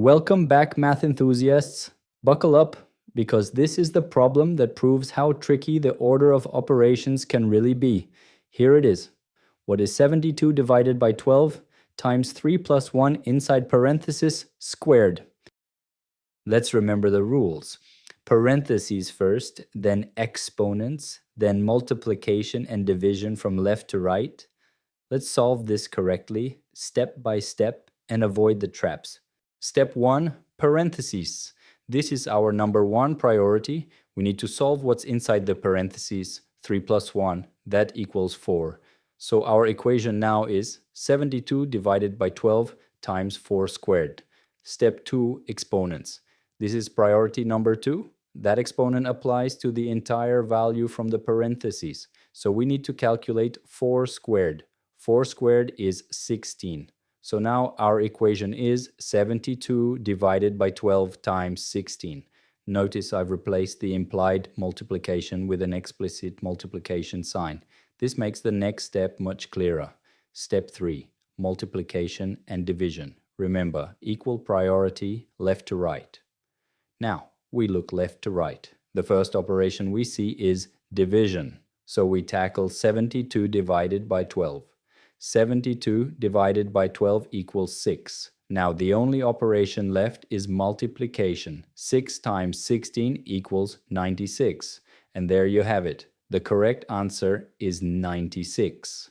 Welcome back, math enthusiasts. Buckle up, because this is the problem that proves how tricky the order of operations can really be. Here it is. What is 72 divided by 12 times 3 plus 1 inside parenthesis squared? Let's remember the rules. Parentheses first, then exponents, then multiplication and division from left to right. Let's solve this correctly, step by step, and avoid the traps. Step 1, parentheses. This is our number one priority. We need to solve what's inside the parentheses. 3 plus 1, that equals 4. So our equation now is 72 divided by 12 times 4 squared. Step 2, exponents. This is priority number 2. That exponent applies to the entire value from the parentheses. So we need to calculate 4 squared. 4 squared is 16. So now our equation is 72 divided by 12 times 16. Notice I've replaced the implied multiplication with an explicit multiplication sign. This makes the next step much clearer. Step 3, multiplication and division. Remember, equal priority left to right. Now, we look left to right. The first operation we see is division. So we tackle 72 divided by 12. 72 divided by 12 equals 6. Now the only operation left is multiplication. 6 times 16 equals 96. And there you have it. The correct answer is 96.